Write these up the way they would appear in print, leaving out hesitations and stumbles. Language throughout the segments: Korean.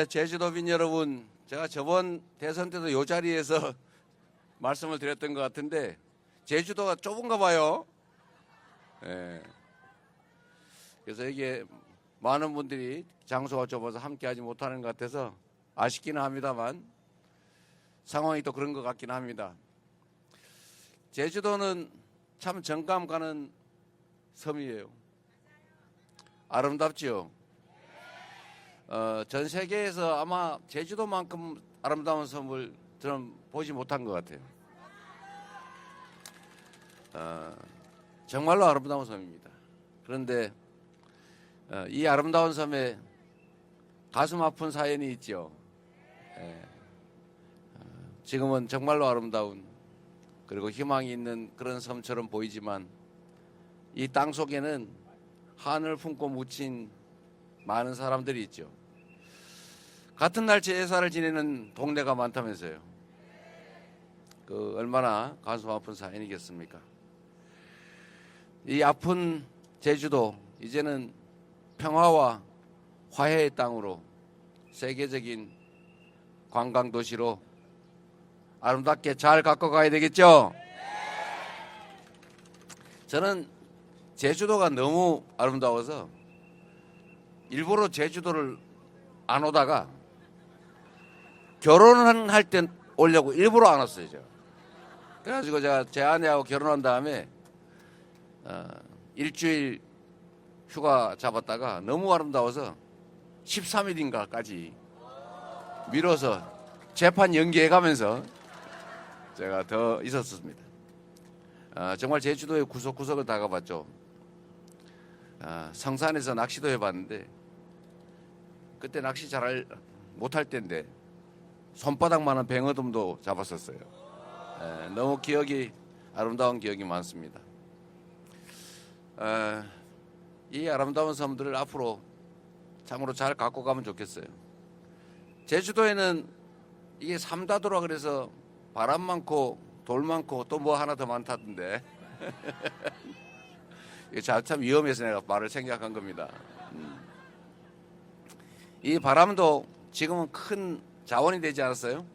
제주도민 여러분, 제가 저번 대선 때도 이 자리에서 말씀을 드렸던 것 같은데 제주도가 좁은가 봐요. 예. 그래서 이게 많은 분들이 장소가 좁아서 함께하지 못하는 것 같아서 아쉽기는 합니다만 상황이 또 그런 것 같긴 합니다. 제주도는 참 정감 가는 섬이에요. 아름답죠. 전 세계에서 아마 제주도만큼 아름다운 섬을 저는 보지 못한 것 같아요. 정말로 아름다운 섬입니다. 그런데 이 아름다운 섬에 가슴 아픈 사연이 있죠. 지금은 정말로 아름다운 그리고 희망이 있는 그런 섬처럼 보이지만 이 땅 속에는 한을 품고 묻힌 많은 사람들이 있죠. 같은 날 제사를 지내는 동네가 많다면서요. 그 얼마나 가슴 아픈 사연이겠습니까? 이 아픈 제주도 이제는 평화와 화해의 땅으로 세계적인 관광 도시로 아름답게 잘 갖고 가야 되겠죠? 저는 제주도가 너무 아름다워서 일부러 제주도를 안 오다가 결혼할 때 오려고 일부러 안 왔어요. 제가. 그래가지고 제가 제 아내하고 결혼한 다음에 일주일 휴가 잡았다가 너무 아름다워서 13일인가까지 미뤄서 재판 연기해가면서 제가 더 있었습니다. 정말 제주도의 구석구석을 다 가봤죠. 성산에서 낚시도 해봤는데 그때 낚시 잘 못할 때인데 손바닥만한 뱅어돔도 잡았었어요. 너무 기억이 아름다운 기억이 많습니다. 이 아름다운 섬들을 앞으로 참으로 잘 갖고 가면 좋겠어요. 제주도에는 이게 삼다도라 그래서 바람 많고 돌 많고 또 뭐 하나 더 많다던데 이게 참 위험해서 내가 말을 생략한 겁니다. 이 바람도 지금은 큰 자원이 되지 않았어요?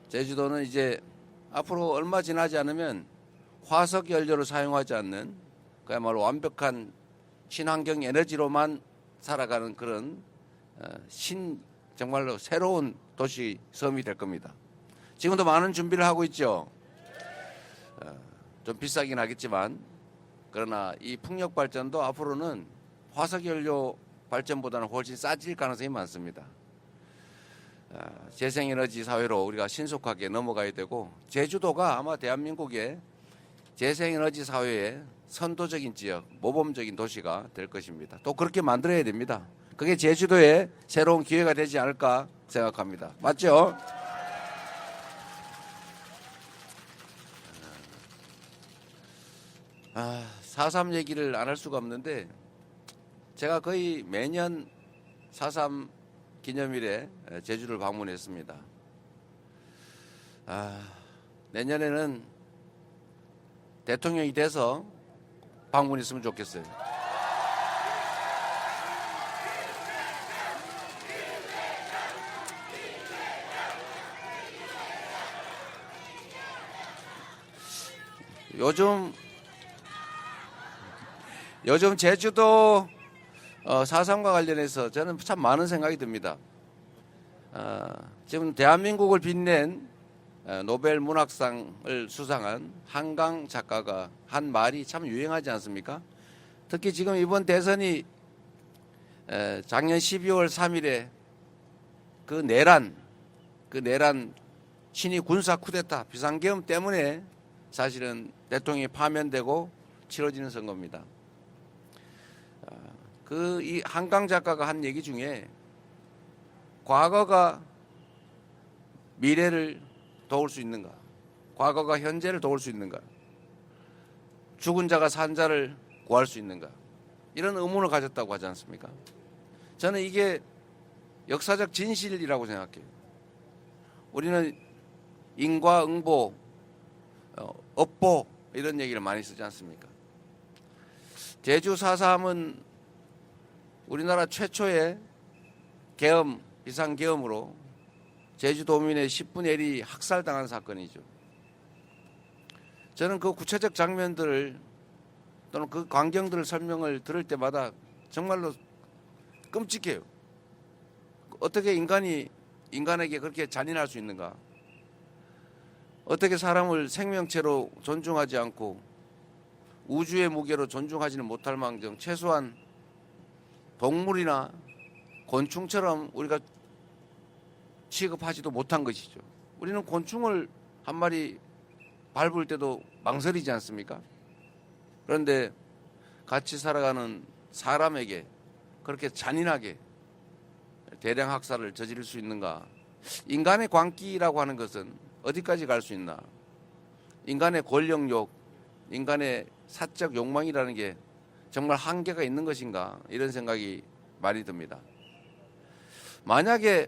제주도는 이제 앞으로 얼마 지나지 않으면 화석 연료를 사용하지 않는 그야말로 완벽한 친환경 에너지로만 살아가는 그런 정말로 새로운 도시 섬이 될 겁니다. 지금도 많은 준비를 하고 있죠. 좀 비싸긴 하겠지만 그러나 이 풍력 발전도 앞으로는 화석 연료 발전보다는 훨씬 싸질 가능성이 많습니다. 재생에너지 사회로 우리가 신속하게 넘어가야 되고 제주도가 아마 대한민국의 재생에너지 사회의 선도적인 지역, 모범적인 도시가 될 것입니다. 또 그렇게 만들어야 됩니다. 그게 제주도의 새로운 기회가 되지 않을까 생각합니다. 맞죠? 아, 4.3 얘기를 안 할 수가 없는데 제가 거의 매년 4.3 기념일에 제주를 방문했습니다. 내년에는 대통령이 돼서 방문했으면 좋겠어요. 요즘 제주도 4.3과 관련해서 저는 참 많은 생각이 듭니다. 지금 대한민국을 빛낸 노벨 문학상을 수상한 한강 작가가 한 말이 참 유행하지 않습니까? 특히 지금 이번 대선이 작년 12월 3일에 그 내란 친위 군사 쿠데타 비상계엄 때문에 사실은 대통령이 파면되고 치러지는 선거입니다. 이 한강 작가가 한 얘기 중에 과거가 미래를 도울 수 있는가? 과거가 현재를 도울 수 있는가? 죽은 자가 산 자를 구할 수 있는가? 이런 의문을 가졌다고 하지 않습니까? 저는 이게 역사적 진실이라고 생각해요. 우리는 인과응보, 업보 이런 얘기를 많이 쓰지 않습니까? 제주 4.3은 우리나라 최초의 계엄 비상계엄으로 제주도민의 10분의 1이 학살당한 사건이죠. 저는 그 구체적 장면들을 또는 그 광경들을 설명을 들을 때마다 정말로 끔찍해요. 어떻게 인간에게 그렇게 잔인할 수 있는가? 어떻게 사람을 생명체로 존중하지 않고 우주의 무게로 존중하지는 못할 망정 최소한 동물이나 곤충처럼 우리가 취급하지도 못한 것이죠. 우리는 곤충을 한 마리 밟을 때도 망설이지 않습니까? 그런데 같이 살아가는 사람에게 그렇게 잔인하게 대량 학살을 저지를 수 있는가? 인간의 광기라고 하는 것은 어디까지 갈 수 있나? 인간의 권력욕, 인간의 사적 욕망이라는 게 정말 한계가 있는 것인가? 이런 생각이 많이 듭니다. 만약에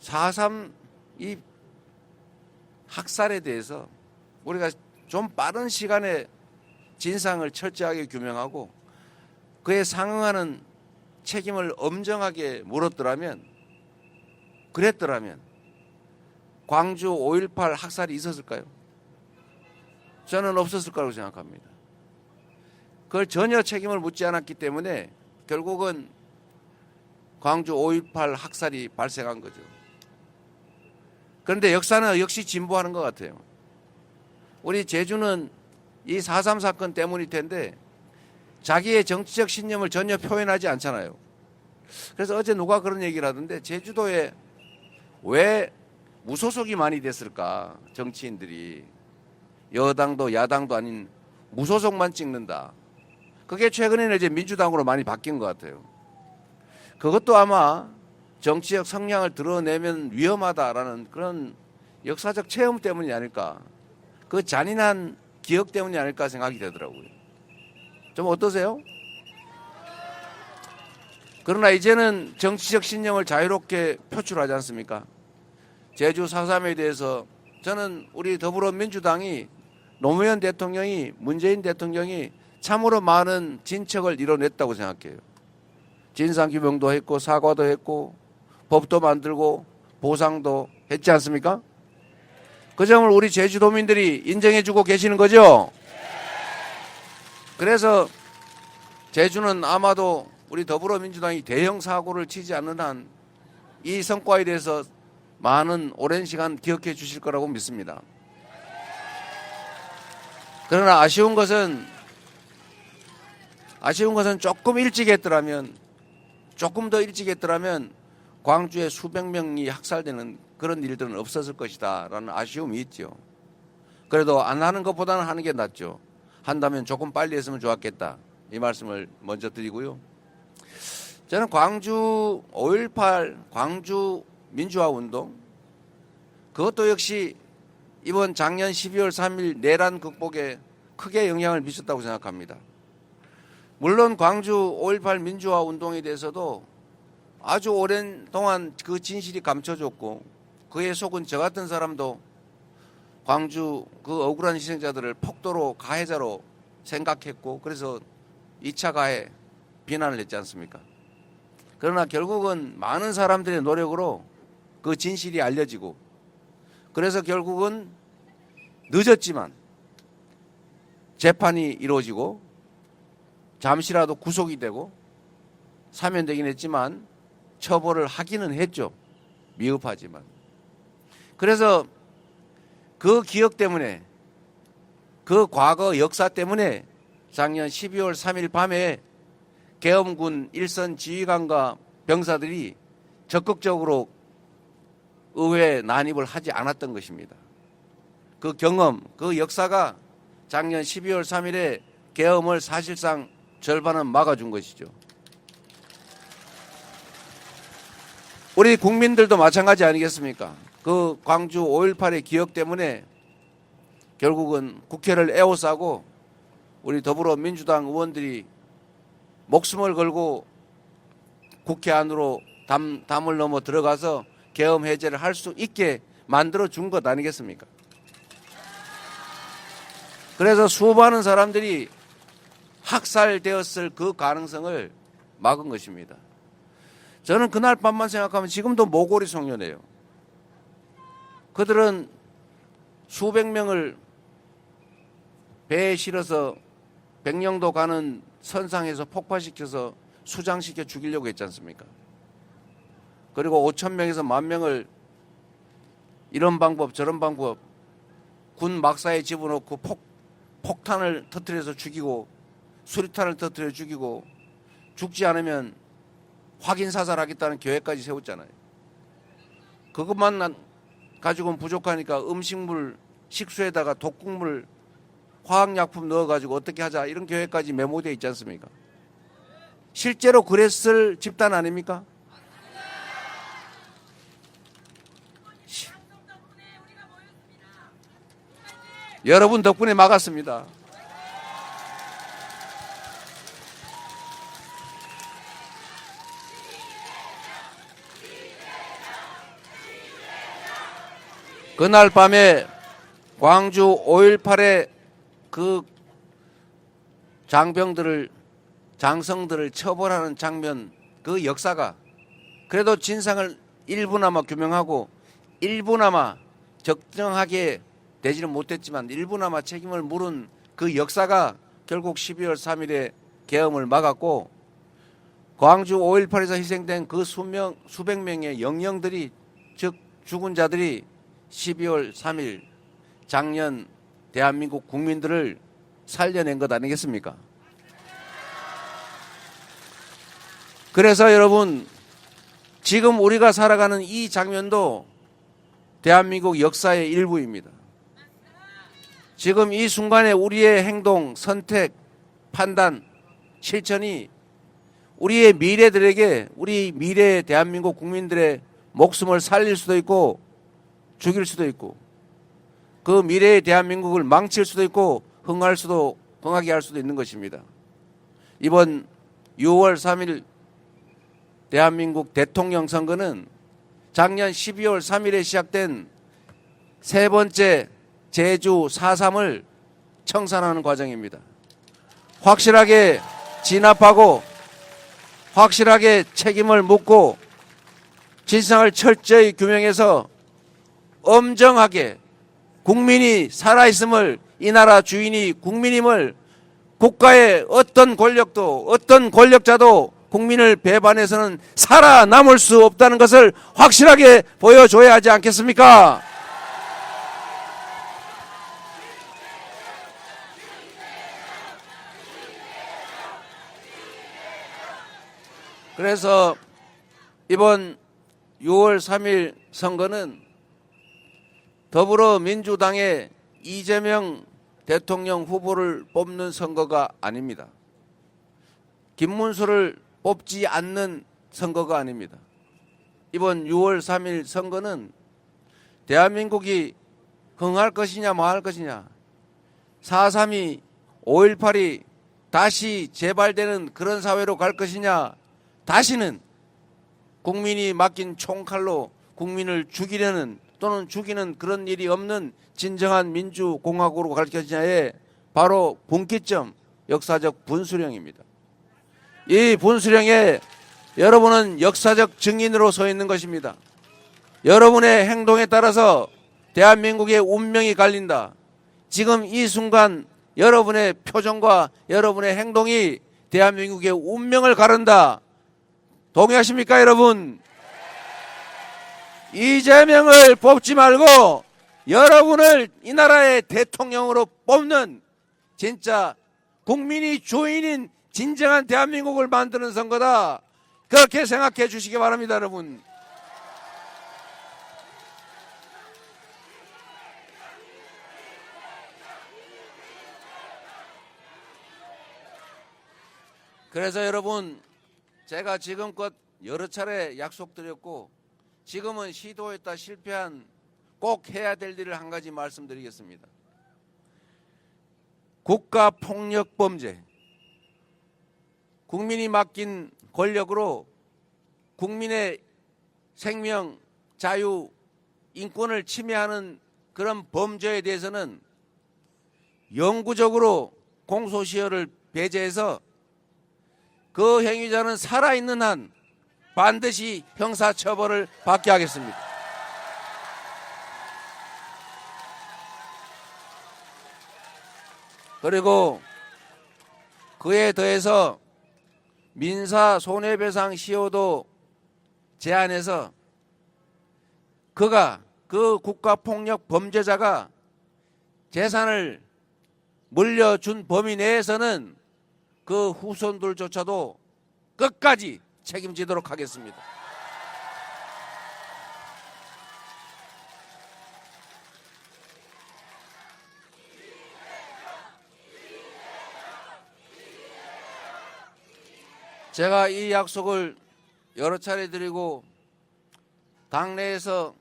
4.3 이 학살에 대해서 우리가 좀 빠른 시간에 진상을 철저하게 규명하고 그에 상응하는 책임을 엄정하게 물었더라면, 그랬더라면 광주 5.18 학살이 있었을까요? 저는 없었을 거라고 생각합니다. 그걸 전혀 책임을 묻지 않았기 때문에 결국은 광주 5.18 학살이 발생한 거죠. 그런데 역사는 역시 진보하는 것 같아요. 우리 제주는 이 4.3 사건 때문일 텐데 자기의 정치적 신념을 전혀 표현하지 않잖아요. 그래서 어제 누가 그런 얘기를 하던데 제주도에 왜 무소속이 많이 됐을까? 정치인들이 여당도 야당도 아닌 무소속만 찍는다. 그게 최근에는 이제 민주당으로 많이 바뀐 것 같아요. 그것도 아마 정치적 성향을 드러내면 위험하다라는 그런 역사적 체험 때문이 아닐까. 그 잔인한 기억 때문이 아닐까 생각이 되더라고요. 좀 어떠세요? 그러나 이제는 정치적 신념을 자유롭게 표출하지 않습니까? 제주 4.3에 대해서 저는 우리 더불어민주당이 노무현 대통령이, 문재인 대통령이 참으로 많은 진척을 이뤄냈다고 생각해요. 진상규명도 했고 사과도 했고 법도 만들고 보상도 했지 않습니까? 그 점을 우리 제주도민들이 인정해주고 계시는 거죠? 그래서 제주는 아마도 우리 더불어민주당이 대형 사고를 치지 않는 한 이 성과에 대해서 많은 오랜 시간 기억해 주실 거라고 믿습니다. 그러나 아쉬운 것은 조금 더 일찍 했더라면 광주에 수백 명이 학살되는 그런 일들은 없었을 것이다 라는 아쉬움이 있죠. 그래도 안 하는 것보다는 하는 게 낫죠. 한다면 조금 빨리 했으면 좋았겠다. 이 말씀을 먼저 드리고요. 저는 광주 5.18 광주 민주화운동 그것도 역시 이번 작년 12월 3일 내란 극복에 크게 영향을 미쳤다고 생각합니다. 물론 광주 5.18 민주화운동에 대해서도 아주 오랜 동안 그 진실이 감춰졌고 그에 속은 저 같은 사람도 광주 그 억울한 희생자들을 폭도로 가해자로 생각했고 그래서 2차 가해 비난을 했지 않습니까? 그러나 결국은 많은 사람들의 노력으로 그 진실이 알려지고 그래서 결국은 늦었지만 재판이 이루어지고 잠시라도 구속이 되고 사면되긴 했지만 처벌을 하기는 했죠. 미흡하지만. 그래서 그 기억 때문에 그 과거 역사 때문에 작년 12월 3일 밤에 계엄군 일선 지휘관과 병사들이 적극적으로 의회에 난입을 하지 않았던 것입니다. 그 경험, 그 역사가 작년 12월 3일에 계엄을 사실상 절반은 막아준 것이죠. 우리 국민들도 마찬가지 아니겠습니까? 그 광주 5.18의 기억 때문에 결국은 국회를 에워싸고 우리 더불어민주당 의원들이 목숨을 걸고 국회 안으로 담을 넘어 들어가서 계엄 해제를 할 수 있게 만들어준 것 아니겠습니까? 그래서 수많은 사람들이 학살되었을 그 가능성을 막은 것입니다. 저는 그날 밤만 생각하면 지금도 모골이 송년회예요. 그들은 수백 명을 배에 실어서 백령도 가는 선상에서 폭파시켜서 수장시켜 죽이려고 했지 않습니까? 그리고 5천 명에서 1만 명을 이런 방법 저런 방법 군 막사에 집어넣고 폭탄을 터뜨려서 죽이고 수류탄을 터뜨려 죽이고 죽지 않으면 확인 사살하겠다는 계획까지 세웠잖아요. 그것만 가지고는 부족하니까 음식물 식수에다가 독극물 화학약품 넣어가지고 어떻게 하자 이런 계획까지 메모되어 있지 않습니까? 실제로 그랬을 집단 아닙니까? 여러분 덕분에 막았습니다. 그날 밤에 광주 5.18의 그 장성들을 처벌하는 장면, 그 역사가 그래도 진상을 일부나마 규명하고 일부나마 적정하게 되지는 못했지만 일부나마 책임을 물은 그 역사가 결국 12월 3일에 계엄을 막았고 광주 5.18에서 희생된 그 수백 명의 영령들이 즉 죽은 자들이 12월 3일 작년 대한민국 국민들을 살려낸 것 아니겠습니까? 그래서 여러분 지금 우리가 살아가는 이 장면도 대한민국 역사의 일부입니다. 지금 이 순간에 우리의 행동, 선택, 판단, 실천이 우리의 미래들에게 우리 미래의 대한민국 국민들의 목숨을 살릴 수도 있고 죽일 수도 있고 그 미래의 대한민국을 망칠 수도 있고 흥하게 할 수도 있는 것입니다. 이번 6월 3일 대한민국 대통령 선거는 작년 12월 3일에 시작된 세 번째 제주 4.3을 청산하는 과정입니다. 확실하게 진압하고 확실하게 책임을 묻고 진상을 철저히 규명해서 엄정하게 국민이 살아있음을 이 나라 주인이 국민임을 국가의 어떤 권력도 어떤 권력자도 국민을 배반해서는 살아남을 수 없다는 것을 확실하게 보여줘야 하지 않겠습니까? 그래서 이번 6월 3일 선거는 더불어민주당의 이재명 대통령 후보를 뽑는 선거가 아닙니다. 김문수를 뽑지 않는 선거가 아닙니다. 이번 6월 3일 선거는 대한민국이 흥할 것이냐 망할 것이냐 4.3이 5.18이 다시 재발되는 그런 사회로 갈 것이냐 다시는 국민이 맡긴 총칼로 국민을 죽이려는 또는 죽이는 그런 일이 없는 진정한 민주공화국으로 갈 것이냐에 바로 분기점 역사적 분수령입니다. 이 분수령에 여러분은 역사적 증인으로 서 있는 것입니다. 여러분의 행동에 따라서 대한민국의 운명이 갈린다. 지금 이 순간 여러분의 표정과 여러분의 행동이 대한민국의 운명을 가른다. 동의하십니까 여러분? 이재명을 뽑지 말고 여러분을 이 나라의 대통령으로 뽑는 진짜 국민이 주인인 진정한 대한민국을 만드는 선거다. 그렇게 생각해 주시기 바랍니다 여러분. 그래서 여러분 제가 지금껏 여러 차례 약속드렸고 지금은 시도했다 실패한 꼭 해야 될 일을 한 가지 말씀드리겠습니다. 국가폭력범죄, 국민이 맡긴 권력으로 국민의 생명, 자유, 인권을 침해하는 그런 범죄에 대해서는 영구적으로 공소시효를 배제해서 그 행위자는 살아있는 한 반드시 형사처벌을 받게 하겠습니다. 그리고 그에 더해서 민사 손해배상 시효도 제한해서 그 국가폭력 범죄자가 재산을 물려준 범위 내에서는 그 후손들조차도 끝까지 책임지도록 하겠습니다. 제가 이 약속을 여러 차례 드리고 당내에서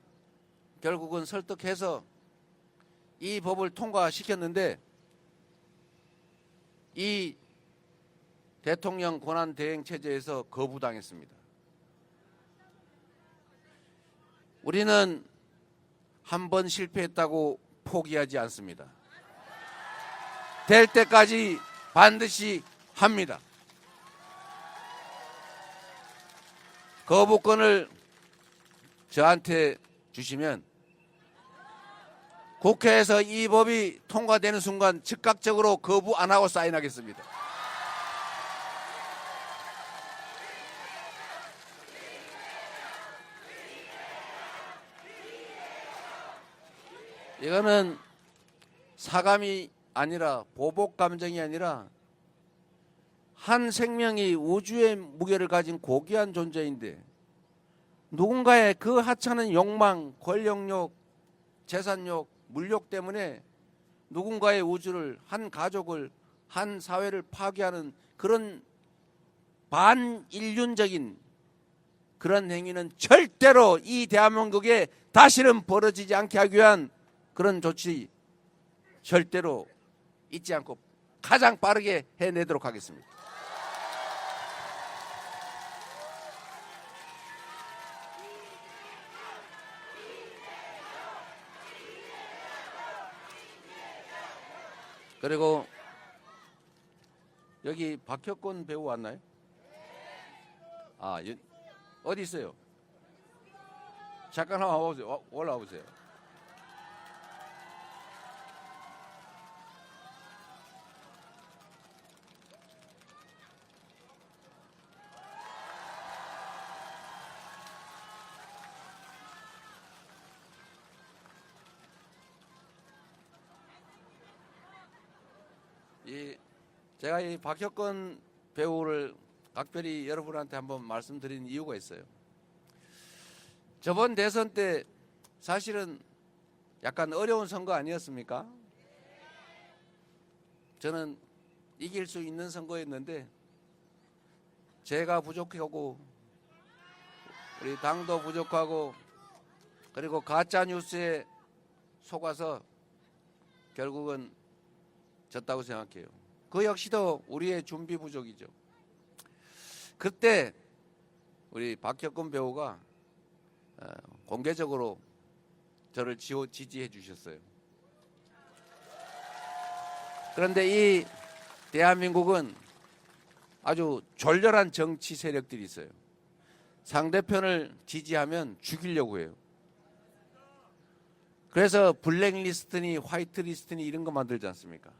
결국은 설득해서 이 법을 통과시켰는데 이 대통령 권한 대행 체제에서 거부당했습니다. 우리는 한 번 실패했다고 포기하지 않습니다. 될 때까지 반드시 합니다. 거부권을 저한테 주시면 국회에서 이 법이 통과되는 순간 즉각적으로 거부 안 하고 사인하겠습니다. 이거는 사감이 아니라 보복 감정이 아니라 한 생명이 우주의 무게를 가진 고귀한 존재인데 누군가의 그 하찮은 욕망, 권력욕, 재산욕, 물욕 때문에 누군가의 우주를, 한 가족을, 한 사회를 파괴하는 그런 반인륜적인 그런 행위는 절대로 이 대한민국에 다시는 벌어지지 않게 하기 위한 그런 조치 절대로 잊지 않고 가장 빠르게 해내도록 하겠습니다. 그리고 여기 박혁권 배우 왔나요? 어디 있어요? 잠깐 한번 와보세요. 올라와 보세요. 제가 이 박혁권 배우를 각별히 여러분한테 한번 말씀드린 이유가 있어요. 저번 대선 때 사실은 약간 어려운 선거 아니었습니까? 저는 이길 수 있는 선거였는데 제가 부족하고 우리 당도 부족하고 그리고 가짜 뉴스에 속아서 결국은 졌다고 생각해요. 그 역시도 우리의 준비 부족이죠. 그때 우리 박혁권 배우가 공개적으로 저를 지지해 주셨어요. 그런데 이 대한민국은 아주 졸렬한 정치 세력들이 있어요. 상대편을 지지하면 죽이려고 해요. 그래서 블랙리스트니 화이트리스트니 이런 거 만들지 않습니까?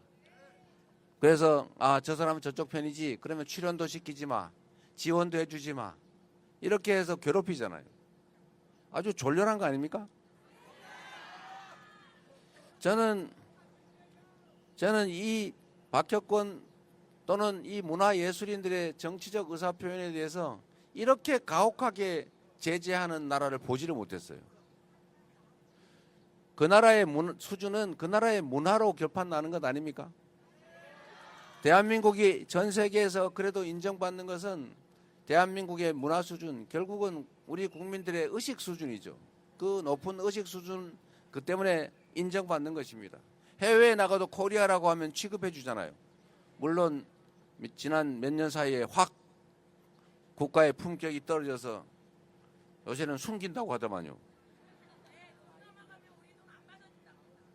그래서 저 사람은 저쪽 편이지 그러면 출연도 시키지 마, 지원도 해주지 마 이렇게 해서 괴롭히잖아요. 아주 졸렬한 거 아닙니까? 저는 이 박혁권 또는 이 문화예술인들의 정치적 의사표현에 대해서 이렇게 가혹하게 제재하는 나라를 보지를 못했어요. 그 나라의 수준은 그 나라의 문화로 결판나는 것 아닙니까? 대한민국이 전 세계에서 그래도 인정받는 것은 대한민국의 문화 수준, 결국은 우리 국민들의 의식 수준이죠. 그 높은 의식 수준 그 때문에 인정받는 것입니다. 해외에 나가도 코리아라고 하면 취급해 주잖아요. 물론 지난 몇 년 사이에 확 국가의 품격이 떨어져서 요새는 숨긴다고 하더만요.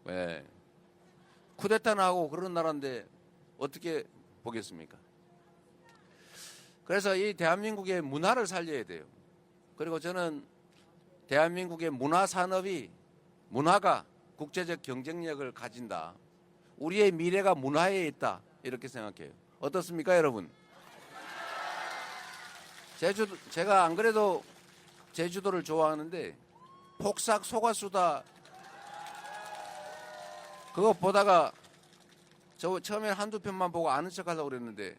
네. 쿠데타나 하고 그런 나라인데 어떻게 보겠습니까? 그래서 이 대한민국의 문화를 살려야 돼요. 그리고 저는 대한민국의 문화가 국제적 경쟁력을 가진다. 우리의 미래가 문화에 있다. 이렇게 생각해요. 어떻습니까, 여러분? 제가 안 그래도 제주도를 좋아하는데 폭삭 속았수다 그거 보다가 저 처음에 한두 편만 보고 아는 척 하려고 그랬는데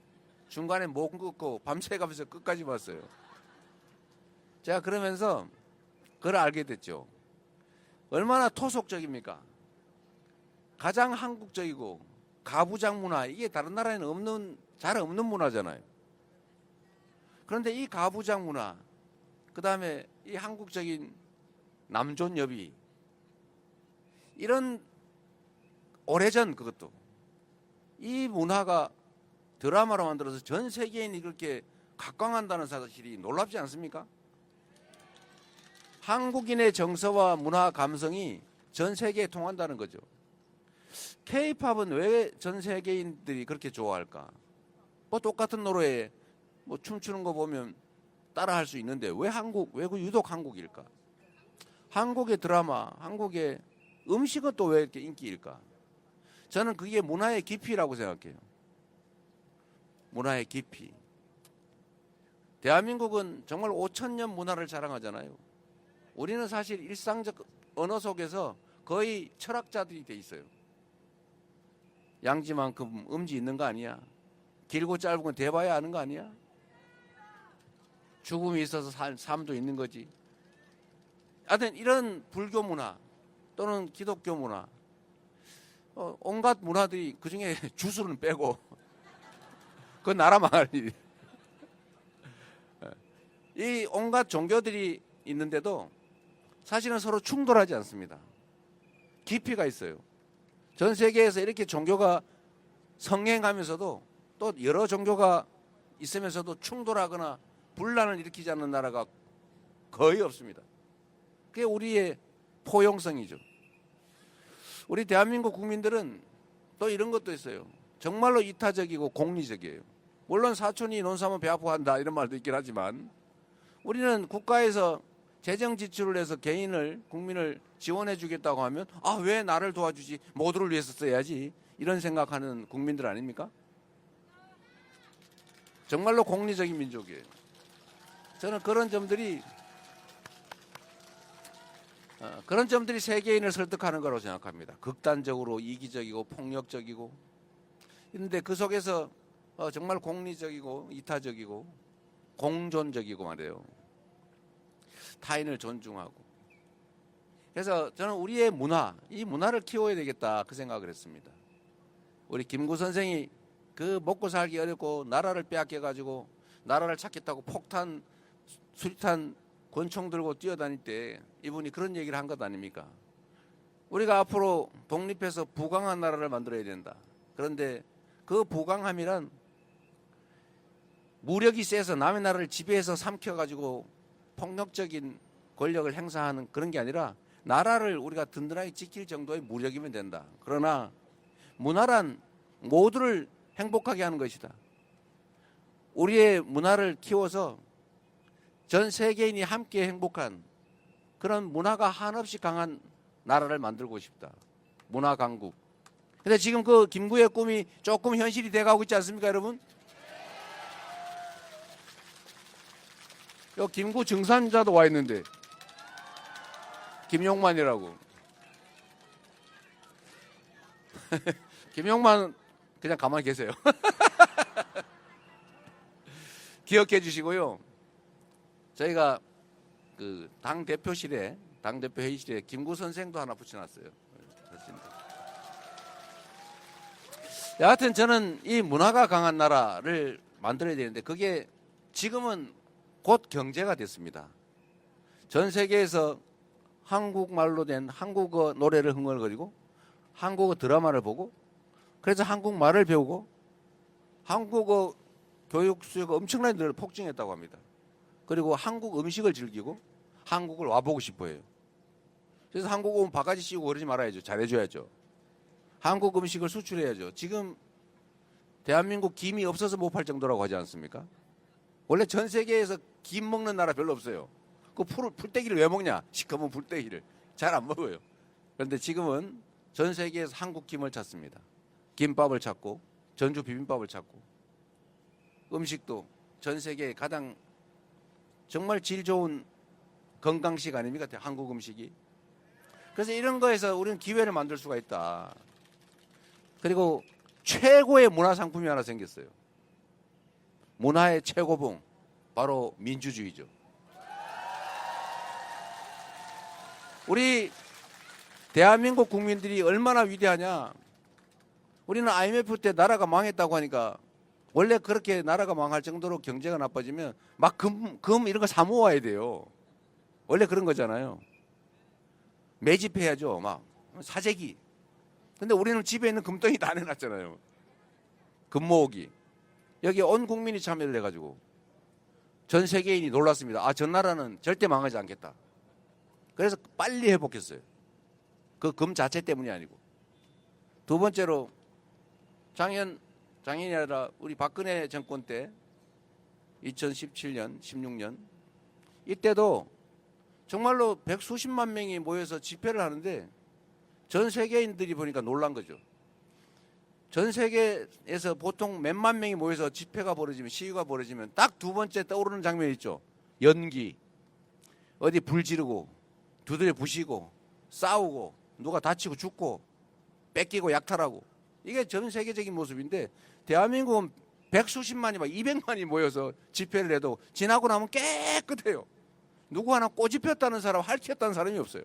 중간에 못 끊고 밤새 가면서 끝까지 봤어요. 제가 그러면서 그걸 알게 됐죠. 얼마나 토속적입니까? 가장 한국적이고 가부장 문화, 이게 다른 나라에는 잘 없는 문화잖아요. 그런데 이 가부장 문화, 그 다음에 이 한국적인 남존여비, 이런 오래전 그것도 이 문화가 드라마로 만들어서 전 세계인이 그렇게 각광한다는 사실이 놀랍지 않습니까? 한국인의 정서와 문화 감성이 전 세계에 통한다는 거죠. K-팝은 왜 전 세계인들이 그렇게 좋아할까? 뭐 똑같은 노래에 뭐 춤추는 거 보면 따라할 수 있는데 왜 유독 한국일까? 한국의 드라마, 한국의 음식은 또 왜 이렇게 인기일까? 저는 그게 문화의 깊이라고 생각해요. 문화의 깊이. 대한민국은 정말 5,000년 문화를 자랑하잖아요. 우리는 사실 일상적 언어 속에서 거의 철학자들이 돼 있어요. 양지만큼 음지 있는 거 아니야? 길고 짧은 건 대봐야 아는 거 아니야? 죽음이 있어서 삶도 있는 거지. 하여튼 이런 불교 문화 또는 기독교 문화, 온갖 문화들이 그중에 주술은 빼고 그건 나라 망할 일이. 이 온갖 종교들이 있는데도 사실은 서로 충돌하지 않습니다. 깊이가 있어요. 전 세계에서 이렇게 종교가 성행하면서도 또 여러 종교가 있으면서도 충돌하거나 분란을 일으키지 않는 나라가 거의 없습니다. 그게 우리의 포용성이죠. 우리 대한민국 국민들은 또 이런 것도 있어요. 정말로 이타적이고 공리적이에요. 물론 사촌이 논사하면 배 아프한다 이런 말도 있긴 하지만 우리는 국가에서 재정 지출을 해서 국민을 지원해 주겠다고 하면 왜 나를 도와주지? 모두를 위해서 써야지. 이런 생각하는 국민들 아닙니까? 정말로 공리적인 민족이에요. 저는 그런 점들이 세계인을 설득하는 거라고 생각합니다. 극단적으로 이기적이고 폭력적이고. 그런데 그 속에서 정말 공리적이고 이타적이고 공존적이고 말이에요. 타인을 존중하고. 그래서 저는 우리의 이 문화를 키워야 되겠다 그 생각을 했습니다. 우리 김구 선생이 그 먹고 살기 어렵고 나라를 빼앗겨가지고 나라를 찾겠다고 폭탄, 수리탄, 권총 들고 뛰어다닐 때 이분이 그런 얘기를 한 것 아닙니까? 우리가 앞으로 독립해서 부강한 나라를 만들어야 된다. 그런데 그 부강함이란 무력이 세서 남의 나라를 지배해서 삼켜가지고 폭력적인 권력을 행사하는 그런 게 아니라 나라를 우리가 든든하게 지킬 정도의 무력이면 된다. 그러나 문화란 모두를 행복하게 하는 것이다. 우리의 문화를 키워서 전 세계인이 함께 행복한 그런 문화가 한없이 강한 나라를 만들고 싶다. 문화 강국. 근데 지금 그 김구의 꿈이 조금 현실이 돼가고 있지 않습니까, 여러분? 여기 김구 증산자도 와 있는데 김용만이라고. 김용만 그냥 가만히 계세요. 기억해 주시고요. 저희가 그 당대표 회의실에 김구 선생도 하나 붙여놨어요. 여하튼 저는 이 문화가 강한 나라를 만들어야 되는데 그게 지금은 곧 경제가 됐습니다. 전 세계에서 한국말로 된 한국어 노래를 흥얼거리고 한국어 드라마를 보고 그래서 한국말을 배우고 한국어 교육 수요가 엄청나게 폭증했다고 합니다. 그리고 한국 음식을 즐기고 한국을 와보고 싶어해요. 그래서 한국 오면 바가지 씌우고 그러지 말아야죠. 잘해줘야죠. 한국 음식을 수출해야죠. 지금 대한민국 김이 없어서 못 팔 정도라고 하지 않습니까? 원래 전 세계에서 김 먹는 나라 별로 없어요. 그 풀떼기를 왜 먹냐? 시커먼 풀떼기를 잘 안 먹어요. 그런데 지금은 전 세계에서 한국 김을 찾습니다. 김밥을 찾고 전주 비빔밥을 찾고 음식도 전 세계에 가장 정말 질 좋은 건강식 아닙니까? 한국 음식이. 그래서 이런 거에서 우리는 기회를 만들 수가 있다. 그리고 최고의 문화상품이 하나 생겼어요. 문화의 최고봉, 바로 민주주의죠. 우리 대한민국 국민들이 얼마나 위대하냐. 우리는 IMF 때 나라가 망했다고 하니까 원래 그렇게 나라가 망할 정도로 경제가 나빠지면 막 금 이런 거 사 모아야 돼요. 원래 그런 거잖아요. 매집해야죠. 막 사재기. 근데 우리는 집에 있는 금덩이 다 내놨잖아요. 금 모으기. 여기 온 국민이 참여를 해가지고 전 세계인이 놀랐습니다. 아, 전 나라는 절대 망하지 않겠다. 그래서 빨리 회복했어요. 그 금 자체 때문이 아니고. 두 번째로 작년이 아니라 우리 박근혜 정권 때 2017년, 16년 이때도 정말로 백수십만 명이 모여서 집회를 하는데 전 세계인들이 보니까 놀란 거죠. 전 세계에서 보통 몇만 명이 모여서 집회가 벌어지면, 시위가 벌어지면 딱 두 번째 떠오르는 장면이 있죠. 연기. 어디 불 지르고 두드려 부시고 싸우고 누가 다치고 죽고 뺏기고 약탈하고. 이게 전 세계적인 모습인데 대한민국은 백수십만이 막 200만이 모여서 집회를 해도 지나고 나면 깨끗해요. 누구 하나 꼬집 폈다는 사람, 핥혔다는 사람이 없어요.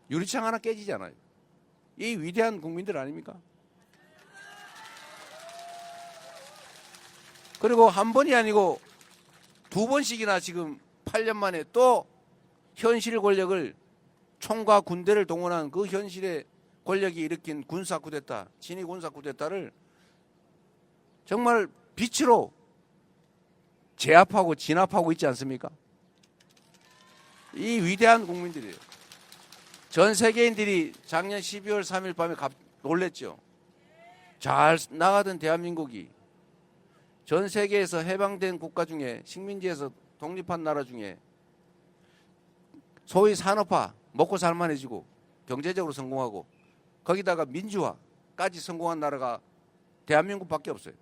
유리창 하나 깨지지 않아요. 이 위대한 국민들 아닙니까? 그리고 한 번이 아니고 두 번씩이나 지금 8년 만에 또 현실 권력을 총과 군대를 동원한 그 현실의 권력이 일으킨 군사 쿠데타, 친위 군사 쿠데타를 정말 빛으로 제압하고 진압하고 있지 않습니까? 이 위대한 국민들이에요. 전 세계인들이 작년 12월 3일 밤에 놀랬죠. 잘 나가던 대한민국이 전 세계에서 해방된 국가 중에, 식민지에서 독립한 나라 중에 소위 산업화, 먹고 살만해지고 경제적으로 성공하고 거기다가 민주화까지 성공한 나라가 대한민국밖에 없어요.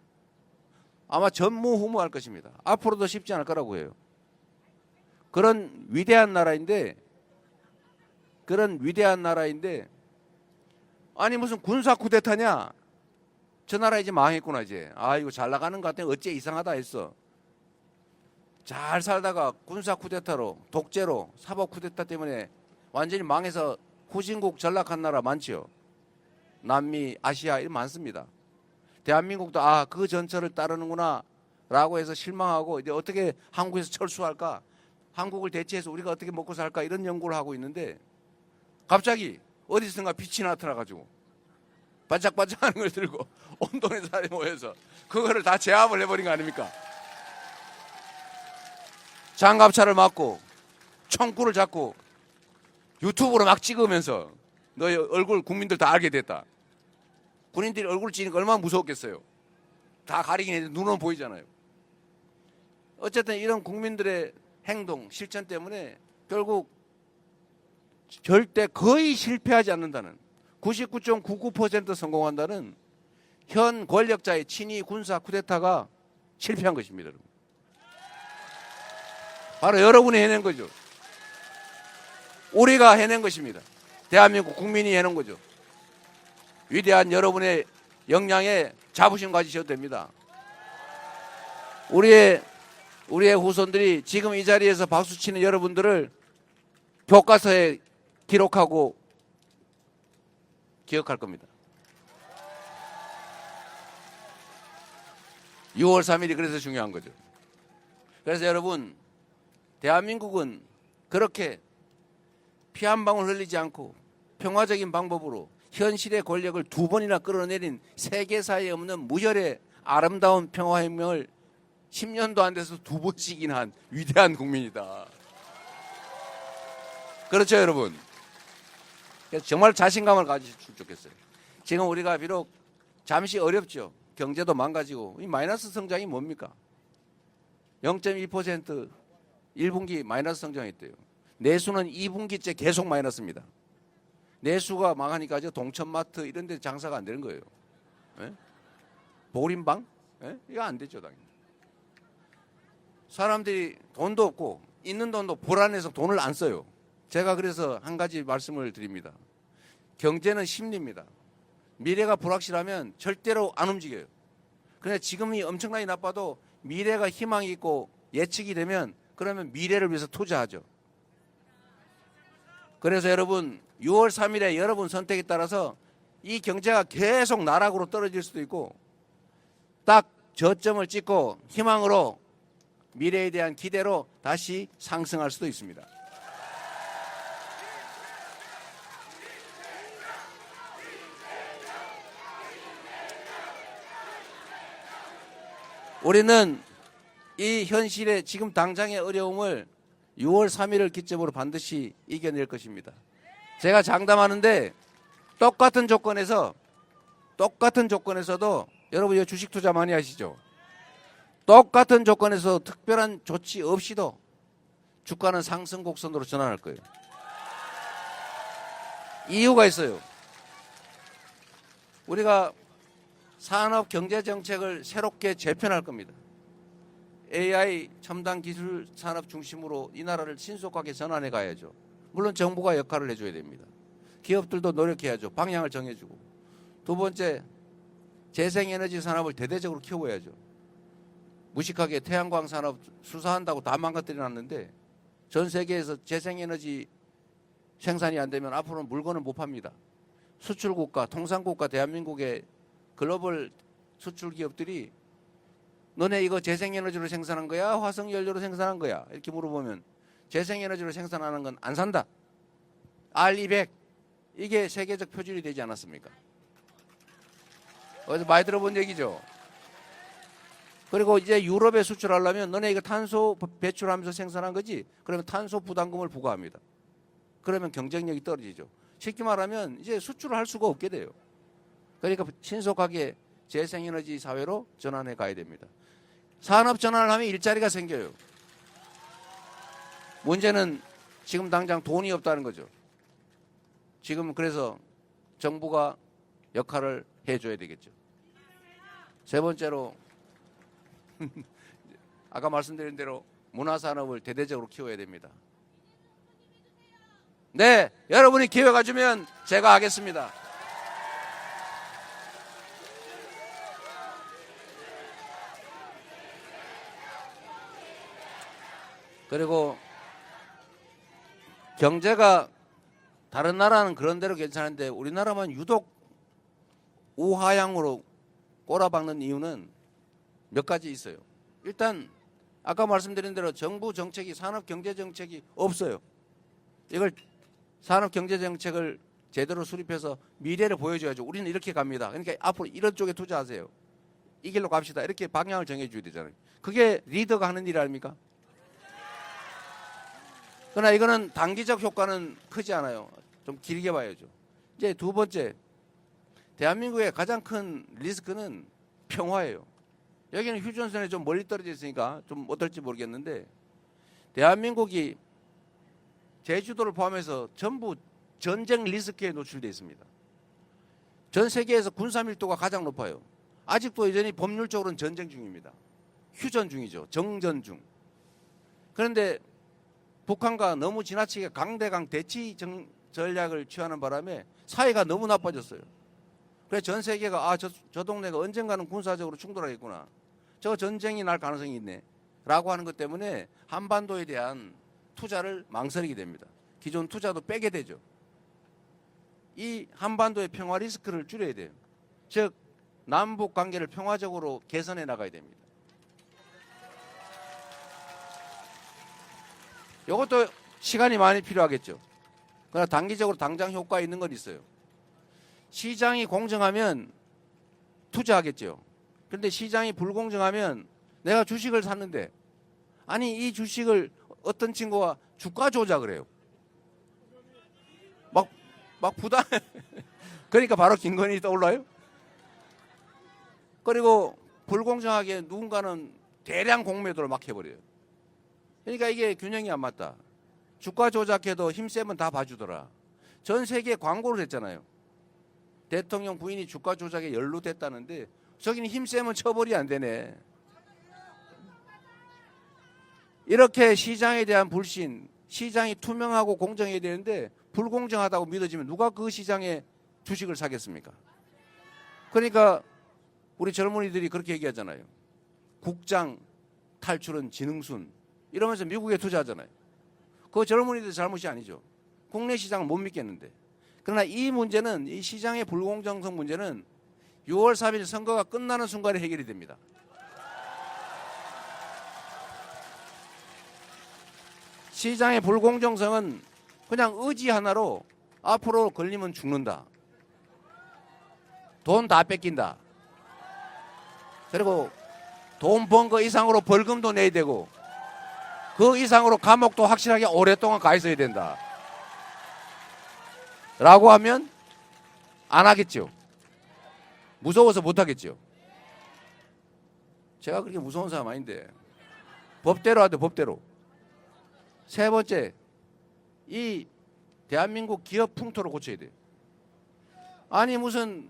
아마 전무후무할 것입니다. 앞으로도 쉽지 않을 거라고 해요. 그런 위대한 나라인데 아니 무슨 군사 쿠데타냐? 저 나라 이제 망했구나 이제. 아 이거 잘 나가는 것 같아. 어째 이상하다 했어. 잘 살다가 군사 쿠데타로, 독재로, 사법 쿠데타 때문에 완전히 망해서 후진국 전락한 나라 많지요. 남미, 아시아 이런 많습니다. 대한민국도 아 그 전철을 따르는구나 라고 해서 실망하고 이제 어떻게 한국에서 철수할까? 한국을 대체해서 우리가 어떻게 먹고 살까? 이런 연구를 하고 있는데 갑자기 어디선가 빛이 나타나가지고 반짝반짝하는 걸 들고 온 동네 사람이 모여서 그거를 다 제압을 해버린 거 아닙니까? 장갑차를 맞고 총구를 잡고 유튜브로 막 찍으면서 너의 얼굴 국민들 다 알게 됐다. 군인들이 얼굴 찍으니까 얼마나 무서웠겠어요. 다 가리긴 했는데 눈은 보이잖아요. 어쨌든 이런 국민들의 행동, 실천 때문에 결국 절대 거의 실패하지 않는다는 99.99% 성공한다는 현 권력자의 친위 군사 쿠데타가 실패한 것입니다. 여러분. 바로 여러분이 해낸 거죠. 우리가 해낸 것입니다. 대한민국 국민이 해낸 거죠. 위대한 여러분의 역량에 자부심 가지셔도 됩니다. 우리의 후손들이 지금 이 자리에서 박수치는 여러분들을 교과서에 기록하고 기억할 겁니다. 6월 3일이 그래서 중요한 거죠. 그래서 여러분, 대한민국은 그렇게 피 한 방울 흘리지 않고 평화적인 방법으로 현실의 권력을 두 번이나 끌어내린 세계사에 없는 무혈의 아름다운 평화혁명을 10년도 안 돼서 두 번씩이나 한 위대한 국민이다. 그렇죠, 여러분? 그래서 정말 자신감을 가지셨으면 좋겠어요. 지금 우리가 비록 잠시 어렵죠. 경제도 망가지고 이 마이너스 성장이 뭡니까? 0.2% 1분기 마이너스 성장했대요. 내수는 2분기째 계속 마이너스입니다. 내수가 망하니까 이제 동천마트 이런 데 장사가 안 되는 거예요. 예? 보림방? 예? 이거 안 되죠, 당연히. 사람들이 돈도 없고 있는 돈도 불안해서 돈을 안 써요. 제가 그래서 한 가지 말씀을 드립니다. 경제는 심리입니다. 미래가 불확실하면 절대로 안 움직여요. 그런데 지금이 엄청나게 나빠도 미래가 희망이 있고 예측이 되면 그러면 미래를 위해서 투자하죠. 그래서 여러분 6월 3일에 여러분 선택에 따라서 이 경제가 계속 나락으로 떨어질 수도 있고 딱 저점을 찍고 희망으로 미래에 대한 기대로 다시 상승할 수도 있습니다. 우리는 이 현실의 지금 당장의 어려움을 6월 3일을 기점으로 반드시 이겨낼 것입니다. 제가 장담하는데 똑같은 조건에서도 여러분 이거 주식 투자 많이 하시죠? 똑같은 조건에서 특별한 조치 없이도 주가는 상승 곡선으로 전환할 거예요. 이유가 있어요. 우리가 산업 경제 정책을 새롭게 재편할 겁니다. AI 첨단 기술 산업 중심으로 이 나라를 신속하게 전환해 가야죠. 물론 정부가 역할을 해줘야 됩니다. 기업들도 노력해야죠. 방향을 정해주고. 두 번째, 재생에너지 산업을 대대적으로 키워야죠. 무식하게 태양광 산업 수사한다고 다 망가뜨려놨는데 전 세계에서 재생에너지 생산이 안 되면 앞으로는 물건을 못 팝니다. 수출국가, 통상국가 대한민국의 글로벌 수출 기업들이 너네 이거 재생에너지로 생산한 거야? 화석연료로 생산한 거야? 이렇게 물어보면 재생에너지로 생산하는 건 안 산다. R200 이게 세계적 표준이 되지 않았습니까? 어디서 많이 들어본 얘기죠. 그리고 이제 유럽에 수출하려면 너네 이거 탄소 배출하면서 생산한 거지? 그러면 탄소 부담금을 부과합니다. 그러면 경쟁력이 떨어지죠. 쉽게 말하면 이제 수출을 할 수가 없게 돼요. 그러니까 신속하게 재생에너지 사회로 전환해 가야 됩니다. 산업 전환을 하면 일자리가 생겨요. 문제는 지금 당장 돈이 없다는 거죠. 지금 그래서 정부가 역할을 해줘야 되겠죠. 세 번째로 아까 말씀드린 대로 문화산업을 대대적으로 키워야 됩니다. 네, 여러분이 기회가 주면 제가 하겠습니다. 그리고 경제가 다른 나라는 그런 대로 괜찮은데 우리나라만 유독 우하향으로 꼬라박는 이유는 몇 가지 있어요. 일단 아까 말씀드린 대로 정부 정책이 산업경제정책이 없어요. 이걸 산업경제정책을 제대로 수립해서 미래를 보여줘야죠. 우리는 이렇게 갑니다. 그러니까 앞으로 이런 쪽에 투자하세요. 이 길로 갑시다. 이렇게 방향을 정해줘야 되잖아요. 그게 리더가 하는 일 아닙니까? 그러나 이거는 단기적 효과는 크지 않아요. 좀 길게 봐야죠. 이제 두 번째, 대한민국의 가장 큰 리스크는 평화예요. 여기는 휴전선에 좀 멀리 떨어져 있으니까 좀 어떨지 모르겠는데 대한민국이 제주도를 포함해서 전부 전쟁 리스크에 노출되어 있습니다. 전 세계에서 군사 밀도가 가장 높아요. 아직도 여전히 법률적으로는 전쟁 중입니다. 휴전 중이죠. 정전 중. 그런데 북한과 너무 지나치게 강대강 대치 전략을 취하는 바람에 사회가 너무 나빠졌어요. 그래서 전 세계가 저 동네가 언젠가는 군사적으로 충돌하겠구나. 저 전쟁이 날 가능성이 있네. 라고 하는 것 때문에 한반도에 대한 투자를 망설이게 됩니다. 기존 투자도 빼게 되죠. 이 한반도의 평화 리스크를 줄여야 돼요. 즉 남북 관계를 평화적으로 개선해 나가야 됩니다. 이것도 시간이 많이 필요하겠죠. 그러나 단기적으로 당장 효과 있는 건 있어요. 시장이 공정하면 투자하겠죠. 그런데 시장이 불공정하면 내가 주식을 샀는데 아니 이 주식을 어떤 친구가 주가 조작을 해요. 막 부담 그러니까 바로 김건희 떠올라요. 그리고 불공정하게 누군가는 대량 공매도를 막 해버려요. 그러니까 이게 균형이 안 맞다. 주가 조작해도 힘세면 다 봐주더라. 전 세계에 광고를 했잖아요. 대통령 부인이 주가 조작에 연루됐다는데 저기는 힘세면 처벌이 안 되네. 이렇게 시장에 대한 불신, 시장이 투명하고 공정해야 되는데 불공정하다고 믿어지면 누가 그 시장에 주식을 사겠습니까? 그러니까 우리 젊은이들이 그렇게 얘기하잖아요. 국장 탈출은 지능순 이러면서 미국에 투자하잖아요. 그거 젊은이들 잘못이 아니죠. 국내 시장을 못 믿겠는데. 그러나 이 문제는, 이 시장의 불공정성 문제는 6월 3일 선거가 끝나는 순간에 해결이 됩니다. 시장의 불공정성은 그냥 의지 하나로 앞으로 걸리면 죽는다. 돈 다 뺏긴다. 그리고 돈 번 거 이상으로 벌금도 내야 되고 그 이상으로 감옥도 확실하게 오랫동안 가 있어야 된다. 라고 하면 안 하겠죠. 무서워서 못 하겠죠. 제가 그렇게 무서운 사람 아닌데 법대로 하되 법대로. 세 번째, 이 대한민국 기업 풍토를 고쳐야 돼요. 아니 무슨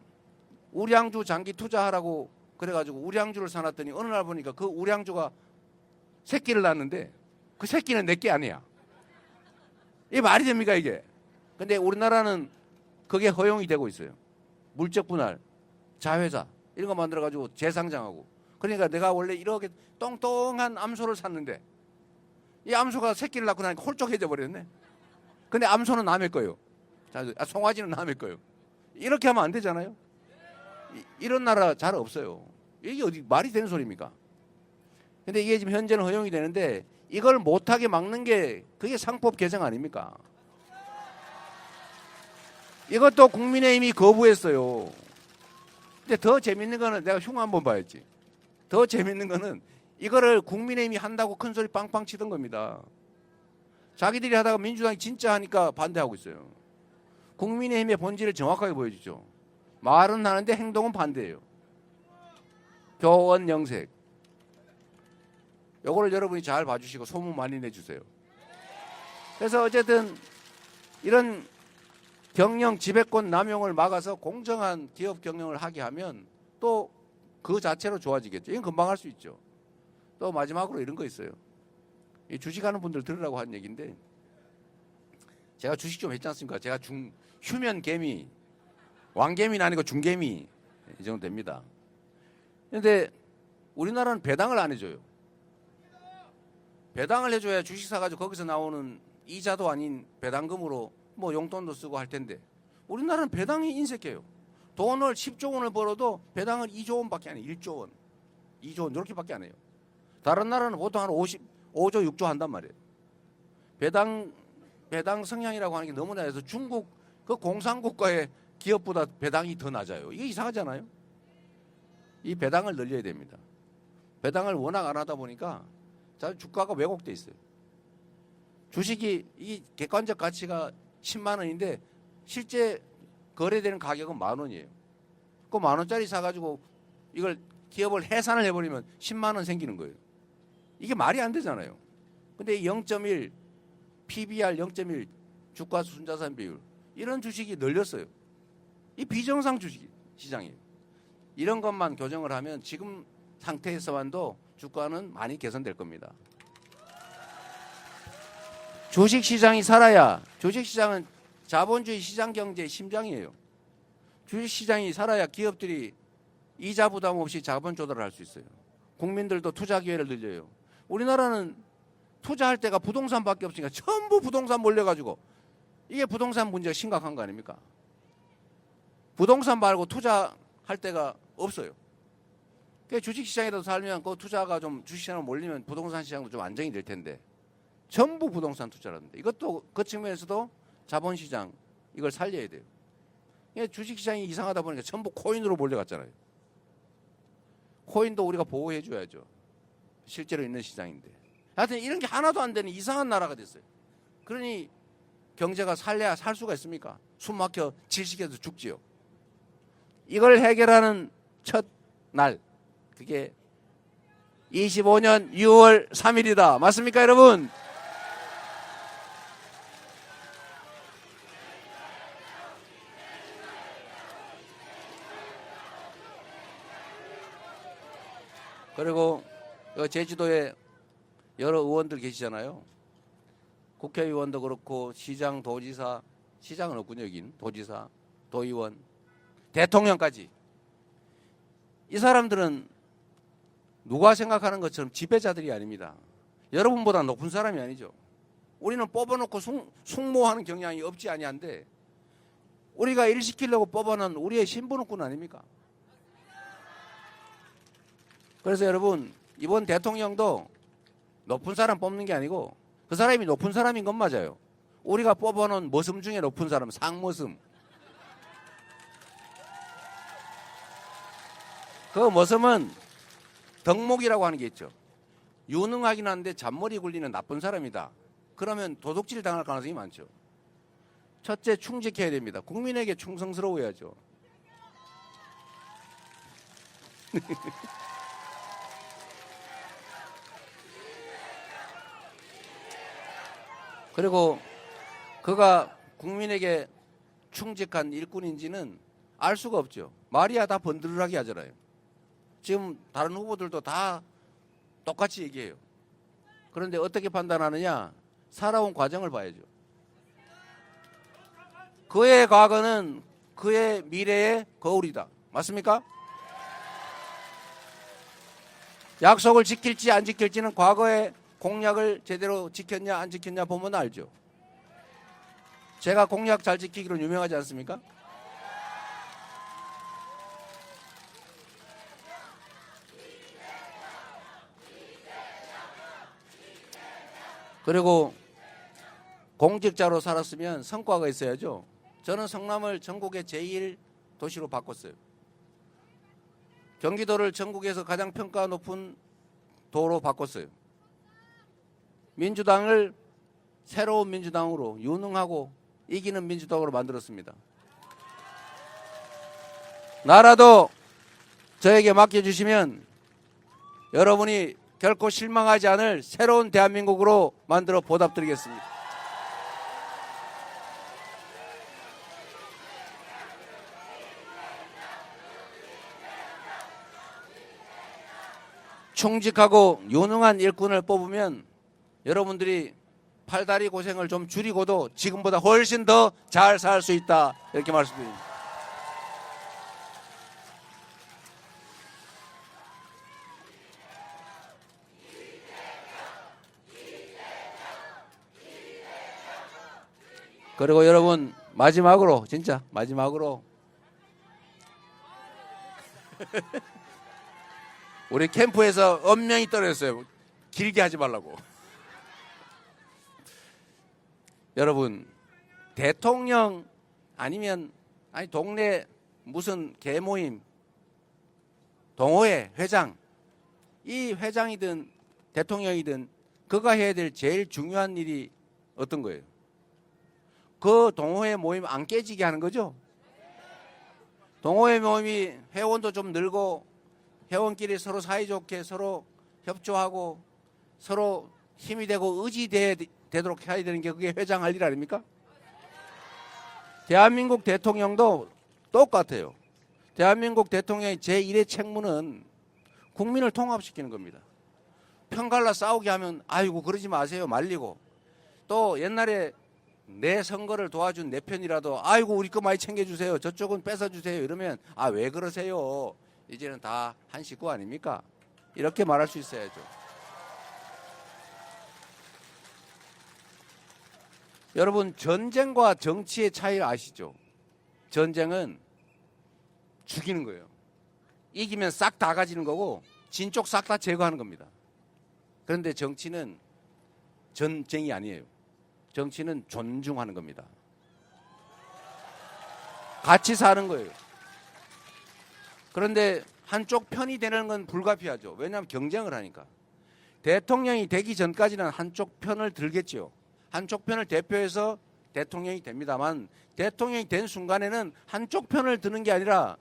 우량주 장기 투자하라고 그래가지고 우량주를 사놨더니 어느 날 보니까 그 우량주가 새끼를 낳았는데 그 새끼는 내 게 아니야. 이게 말이 됩니까 이게? 근데 우리나라는 그게 허용이 되고 있어요. 물적 분할, 자회사 이런 거 만들어가지고 재상장하고. 그러니까 내가 원래 이렇게 똥똥한 암소를 샀는데 이 암소가 새끼를 낳고 나니까 홀쭉해져 버렸네. 근데 암소는 남의 거예요. 송아지는 남의 거예요. 이렇게 하면 안 되잖아요. 이런 나라 잘 없어요. 이게 어디 말이 되는 소리입니까? 근데 이게 지금 현재는 허용이 되는데 이걸 못하게 막는 게 그게 상법 개정 아닙니까? 이것도 국민의힘이 거부했어요. 근데 더 재밌는 거는 내가 흉 한번 봐야지. 더 재밌는 거는 이거를 국민의힘이 한다고 큰 소리 빵빵 치던 겁니다. 자기들이 하다가 민주당이 진짜 하니까 반대하고 있어요. 국민의힘의 본질을 정확하게 보여주죠. 말은 하는데 행동은 반대예요. 교원 영색. 요거를 여러분이 잘 봐주시고 소문 많이 내주세요. 그래서 어쨌든 이런 경영 지배권 남용을 막아서 공정한 기업 경영을 하게 하면 또 그 자체로 좋아지겠죠. 이건 금방 할 수 있죠. 또 마지막으로 이런 거 있어요. 이 주식하는 분들 들으라고 한 얘기인데 제가 주식 좀 했지 않습니까? 제가 휴면 개미, 왕개미는 아니고 중개미 이 정도 됩니다. 그런데 우리나라는 배당을 안 해줘요. 배당을 해줘야 주식 사가지고 거기서 나오는 이자도 아닌 배당금으로 뭐 용돈도 쓰고 할 텐데 우리나라는 배당이 인색해요. 돈을 10조 원을 벌어도 배당을 2조 원밖에 안 해요. 1조 원, 2조 원 이렇게밖에 안 해요. 다른 나라는 보통 한 5조, 6조 한단 말이에요. 배당 성향이라고 하는 게 너무나 해서 중국 그 공산국가의 기업보다 배당이 더 낮아요. 이게 이상하잖아요. 이 배당을 늘려야 됩니다. 배당을 워낙 안 하다 보니까 주가가 왜곡돼 있어요. 주식이 이 객관적 가치가 10만 원인데 실제 거래되는 가격은 10,000원이에요. 그 10,000원짜리 사가지고 이걸 기업을 해산을 해버리면 10만 원 생기는 거예요. 이게 말이 안 되잖아요. 근데 0.1 PBR 0.1 주가 순자산 비율 이런 주식이 늘렸어요. 이 비정상 주식 시장이에요. 이런 것만 교정을 하면 지금 상태에서만도 주가는 많이 개선될 겁니다. 주식시장이 살아야, 주식시장은 자본주의 시장 경제의 심장이에요. 주식시장이 살아야 기업들이 이자 부담 없이 자본 조달을 할 수 있어요. 국민들도 투자 기회를 늘려요. 우리나라는 투자할 때가 부동산밖에 없으니까 전부 부동산 몰려가지고 이게 부동산 문제가 심각한 거 아닙니까? 부동산 말고 투자할 데가 없어요. 주식시장에도 살면 그 투자가 좀 주식시장으로 몰리면 부동산 시장도 좀 안정이 될 텐데 전부 부동산 투자라는데 이것도 그 측면에서도 자본시장 이걸 살려야 돼요. 주식시장이 이상하다 보니까 전부 코인으로 몰려갔잖아요. 코인도 우리가 보호해 줘야죠. 실제로 있는 시장인데. 하여튼 이런 게 하나도 안 되는 이상한 나라가 됐어요. 그러니 경제가 살려야 살 수가 있습니까? 숨 막혀 질식해서 죽지요. 이걸 해결하는 첫 날 그게 25년 6월 3일이다. 맞습니까, 여러분? 그리고 제주도에 여러 의원들 계시잖아요. 국회의원도 그렇고 시장, 도지사, 시장은 없군요, 여긴. 도지사, 도의원, 대통령까지. 이 사람들은 누가 생각하는 것처럼 지배자들이 아닙니다. 여러분보다 높은 사람이 아니죠. 우리는 뽑아놓고 숙모하는 경향이 없지 아니한데 우리가 일 시키려고 뽑아놓은 우리의 신분권 아닙니까? 그래서 여러분, 이번 대통령도 높은 사람 뽑는 게 아니고 그 사람이 높은 사람인 건 맞아요. 우리가 뽑아놓은 머슴 중에 높은 사람, 상머슴. 그 머슴은 덕목이라고 하는 게 있죠. 유능하긴 한데 잔머리 굴리는 나쁜 사람이다. 그러면 도둑질 당할 가능성이 많죠. 첫째, 충직해야 됩니다. 국민에게 충성스러워야죠. 그리고 그가 국민에게 충직한 일꾼인지는 알 수가 없죠. 말이야 다 번들하게 하잖아요. 지금 다른 후보들도 다 똑같이 얘기해요. 그런데 어떻게 판단하느냐? 살아온 과정을 봐야죠. 그의 과거는 그의 미래의 거울이다. 맞습니까? 약속을 지킬지 안 지킬지는 과거의 공약을 제대로 지켰냐 안 지켰냐 보면 알죠. 제가 공약 잘 지키기로 유명하지 않습니까? 그리고 공직자로 살았으면 성과가 있어야죠. 저는 성남을 전국의 제1도시로 바꿨어요. 경기도를 전국에서 가장 평가 높은 도로 바꿨어요. 민주당을 새로운 민주당으로 유능하고 이기는 민주당으로 만들었습니다. 나라도 저에게 맡겨주시면 여러분이 결코 실망하지 않을 새로운 대한민국으로 만들어 보답드리겠습니다. 충직하고 유능한 일꾼을 뽑으면 여러분들이 팔다리 고생을 좀 줄이고도 지금보다 훨씬 더 잘 살 수 있다. 이렇게 말씀드립니다. 그리고 여러분, 마지막으로 진짜 마지막으로 우리 캠프에서 엄명히 떨어졌어요. 길게 하지 말라고. 여러분, 대통령 아니면 동네 무슨 개모임, 동호회 회장, 이 회장이든 대통령이든 그가 해야 될 제일 중요한 일이 어떤 거예요? 그 동호회 모임 안 깨지게 하는 거죠. 동호회 모임이 회원도 좀 늘고 회원끼리 서로 사이좋게 서로 협조하고 서로 힘이 되고 의지되도록 해야 되는 게 그게 회장 할 일 아닙니까? 대한민국 대통령도 똑같아요. 대한민국 대통령의 제1의 책무는 국민을 통합시키는 겁니다. 편갈라 싸우게 하면 아이고 그러지 마세요 말리고, 또 옛날에 내 선거를 도와준 내 편이라도 아이고 우리 거 많이 챙겨주세요, 저쪽은 뺏어주세요 이러면 아 왜 그러세요, 이제는 다 한 식구 아닙니까? 이렇게 말할 수 있어야죠. 여러분, 전쟁과 정치의 차이를 아시죠? 전쟁은 죽이는 거예요. 이기면 싹 다 가지는 거고 진쪽 싹 다 제거하는 겁니다. 그런데 정치는 전쟁이 아니에요. 정치는 존중하는 겁니다. 같이 사는 거예요. 그런데 한쪽 편이 되는 건 불가피하죠. 왜냐하면 경쟁을 하니까. 대통령이 되기 전까지는 한쪽 편을 들겠죠. 한쪽 편을 대표해서 대통령이 됩니다만 대통령이 된 순간에는 한쪽 편을 드는 게 아니라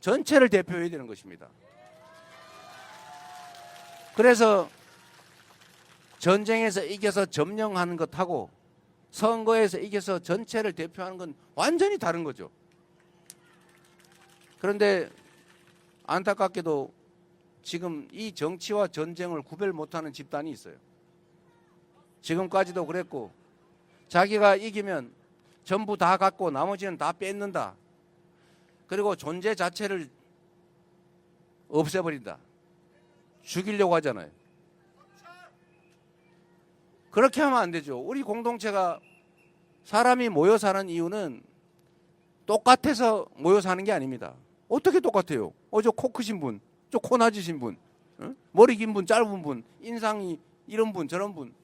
전체를 대표해야 되는 것입니다. 그래서 전쟁에서 이겨서 점령하는 것하고 선거에서 이겨서 전체를 대표하는 건 완전히 다른 거죠. 그런데 안타깝게도 지금 이 정치와 전쟁을 구별 못하는 집단이 있어요. 지금까지도 그랬고, 자기가 이기면 전부 다 갖고 나머지는 다 뺏는다. 그리고 존재 자체를 없애버린다. 죽이려고 하잖아요. 그렇게 하면 안 되죠. 우리 공동체가 사람이 모여 사는 이유는 똑같아서 모여 사는 게 아닙니다. 어떻게 똑같아요? 저 코 크신 분, 저 코 낮으신 분, 머리 긴 분, 짧은 분, 인상이 이런 분, 저런 분,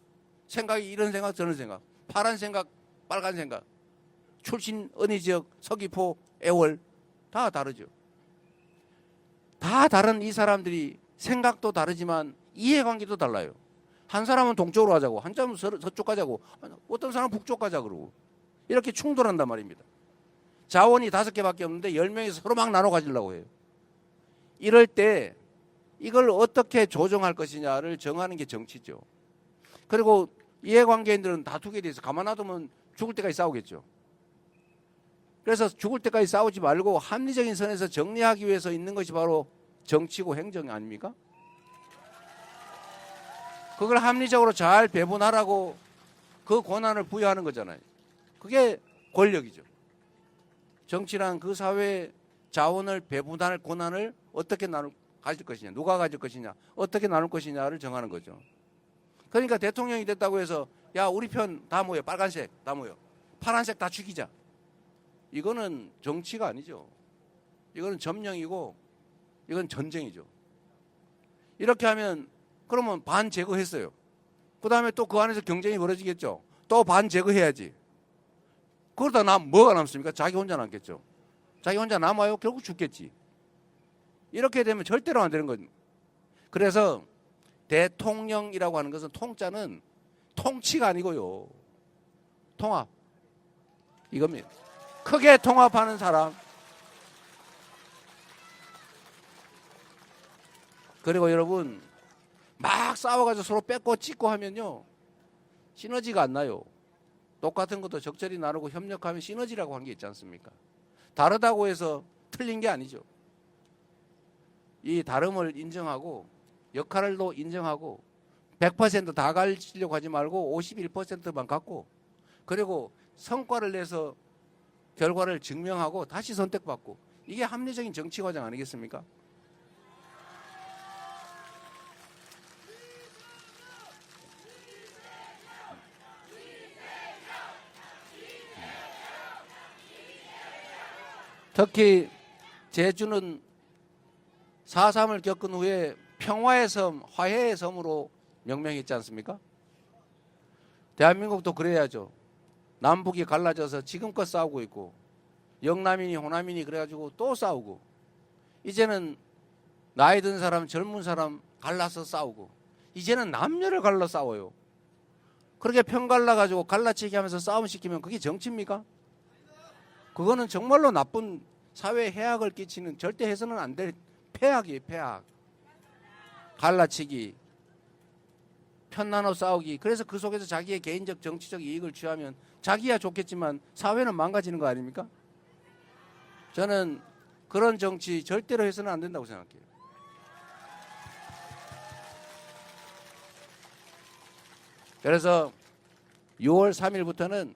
생각이 이런 생각, 저런 생각, 파란 생각, 빨간 생각, 출신 어느 지역, 서귀포, 애월 다 다르죠. 다 다른 이 사람들이 생각도 다르지만 이해관계도 달라요. 한 사람은 동쪽으로 가자고, 한 사람은 서쪽 가자고, 어떤 사람은 북쪽 가자 그러고 이렇게 충돌한단 말입니다. 자원이 5개밖에 없는데 10명이서 서로 막 나눠 가지려고 해요. 이럴 때 이걸 어떻게 조정할 것이냐를 정하는 게 정치죠. 그리고 이해관계인들은 다투게 돼서 가만 놔두면 죽을 때까지 싸우겠죠. 그래서 죽을 때까지 싸우지 말고 합리적인 선에서 정리하기 위해서 있는 것이 바로 정치고 행정 아닙니까? 그걸 합리적으로 잘 배분하라고 그 권한을 부여하는 거잖아요. 그게 권력이죠. 정치란 그 사회의 자원을 배분할 권한을 어떻게 가질 것이냐, 누가 가질 것이냐, 어떻게 나눌 것이냐를 정하는 거죠. 그러니까 대통령이 됐다고 해서 야 우리 편 다 모여, 빨간색 다 모여, 파란색 다 죽이자. 이거는 정치가 아니죠. 이거는 점령이고 이건 전쟁이죠. 이렇게 하면 그러면 반 제거했어요. 그 다음에 또 그 안에서 경쟁이 벌어지겠죠. 또 반 제거해야지. 그러다 뭐가 남습니까? 자기 혼자 남겠죠. 자기 혼자 남아요. 결국 죽겠지. 이렇게 되면 절대로 안 되는 거죠. 그래서 대통령이라고 하는 것은 통자는 통치가 아니고요. 통합. 이겁니다. 크게 통합하는 사람. 그리고 여러분 막 싸워가지고 서로 뺏고 찍고 하면요 시너지가 안 나요. 똑같은 것도 적절히 나누고 협력하면 시너지라고 한 게 있지 않습니까? 다르다고 해서 틀린 게 아니죠. 이 다름을 인정하고 역할도 인정하고 100%다 가지려고 하지 말고 51%만 갖고 그리고 성과를 내서 결과를 증명하고 다시 선택받고 이게 합리적인 정치 과정 아니겠습니까? 특히 제주는 4.3을 겪은 후에 평화의 섬, 화해의 섬으로 명명했지 않습니까? 대한민국도 그래야죠. 남북이 갈라져서 지금껏 싸우고 있고 영남이니 호남이니 그래가지고 또 싸우고 이제는 나이 든 사람, 젊은 사람 갈라서 싸우고 이제는 남녀를 갈라 싸워요. 그렇게 편 갈라가지고 갈라치기 하면서 싸움 시키면 그게 정치입니까? 그거는 정말로 나쁜 사회에 해악을 끼치는 절대 해서는 안 될 폐악이에요. 폐악. 갈라치기, 편 나눠 싸우기. 그래서 그 속에서 자기의 개인적 정치적 이익을 취하면 자기야 좋겠지만 사회는 망가지는 거 아닙니까? 저는 그런 정치 절대로 해서는 안 된다고 생각해요. 그래서 6월 3일부터는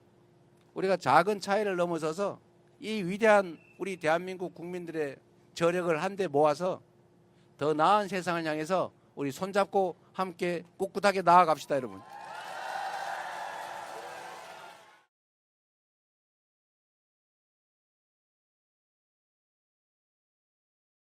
우리가 작은 차이를 넘어서서 이 위대한 우리 대한민국 국민들의 저력을 한데 모아서 더 나은 세상을 향해서 우리 손잡고 함께 꿋꿋하게 나아갑시다, 여러분.